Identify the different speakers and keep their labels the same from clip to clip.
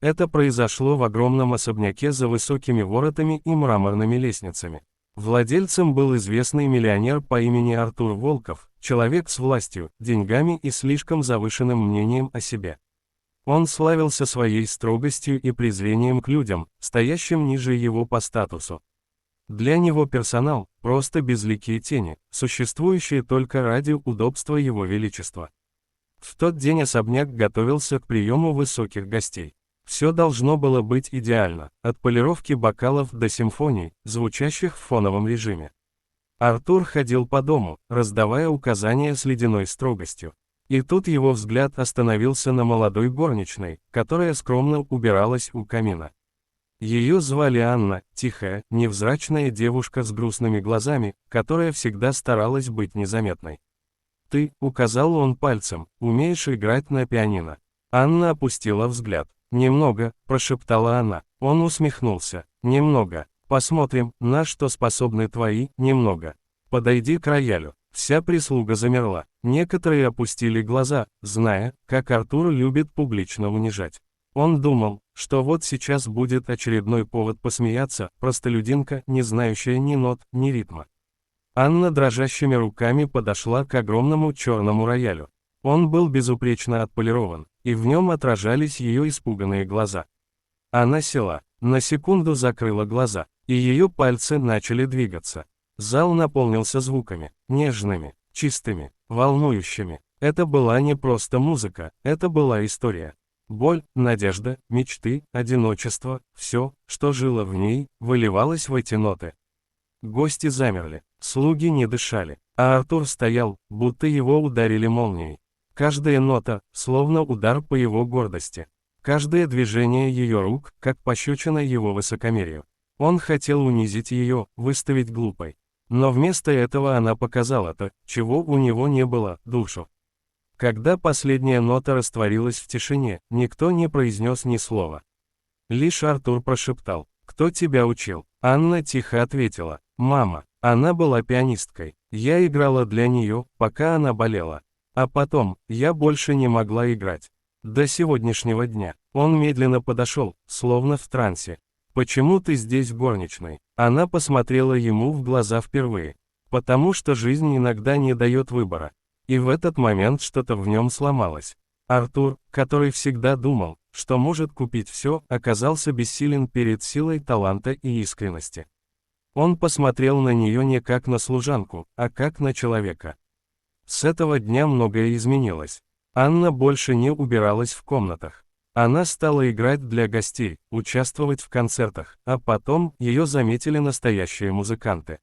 Speaker 1: Это произошло в огромном особняке за высокими воротами и мраморными лестницами. Владельцем был известный миллионер по имени Артур Волков, человек с властью, деньгами и слишком завышенным мнением о себе. Он славился своей строгостью и презрением к людям, стоящим ниже его по статусу. Для него персонал – просто безликие тени, существующие только ради удобства его величества. В тот день особняк готовился к приему высоких гостей. Все должно было быть идеально, от полировки бокалов до симфоний, звучащих в фоновом режиме. Артур ходил по дому, раздавая указания с ледяной строгостью. И тут его взгляд остановился на молодой горничной, которая скромно убиралась у камина. Ее звали Анна, тихая, невзрачная девушка с грустными глазами, которая всегда старалась быть незаметной. «Ты», — указал он пальцем, — «умеешь играть на пианино». Анна опустила взгляд. «Немного», — прошептала она. Он усмехнулся. «Немного. Посмотрим, на что способны твои, немного. Подойди к роялю». Вся прислуга замерла. Некоторые опустили глаза, зная, как Артур любит публично унижать. Он думал, что вот сейчас будет очередной повод посмеяться, простолюдинка, не знающая ни нот, ни ритма. Анна дрожащими руками подошла к огромному черному роялю. Он был безупречно отполирован, и в нем отражались ее испуганные глаза. Она села, на секунду закрыла глаза, и ее пальцы начали двигаться. Зал наполнился звуками, нежными, чистыми, волнующими. Это была не просто музыка, это была история. Боль, надежда, мечты, одиночество, все, что жило в ней, выливалось в эти ноты. Гости замерли, слуги не дышали, а Артур стоял, будто его ударили молнией. Каждая нота, словно удар по его гордости. Каждое движение ее рук, как пощечина его высокомерию. Он хотел унизить ее, выставить глупой. Но вместо этого она показала то, чего у него не было, душу. Когда последняя нота растворилась в тишине, никто не произнес ни слова. Лишь Артур прошептал: «Кто тебя учил?» Анна тихо ответила: «Мама». Она была пианисткой. Я играла для нее, пока она болела. А потом, я больше не могла играть. До сегодняшнего дня. Он медленно подошел, словно в трансе. «Почему ты здесь горничной?» Она посмотрела ему в глаза впервые. Потому что жизнь иногда не дает выбора. И в этот момент что-то в нем сломалось. Артур, который всегда думал, что может купить все, оказался бессилен перед силой таланта и искренности. Он посмотрел на нее не как на служанку, а как на человека. С этого дня многое изменилось. Анна больше не убиралась в комнатах. Она стала играть для гостей, участвовать в концертах, а потом ее заметили настоящие музыканты.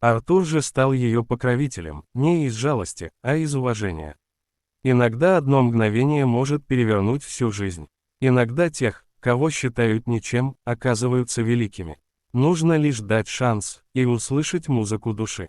Speaker 1: Артур же стал ее покровителем, не из жалости, а из уважения. Иногда одно мгновение может перевернуть всю жизнь. Иногда тех, кого считают ничем, оказываются великими. Нужно лишь дать шанс и услышать музыку души.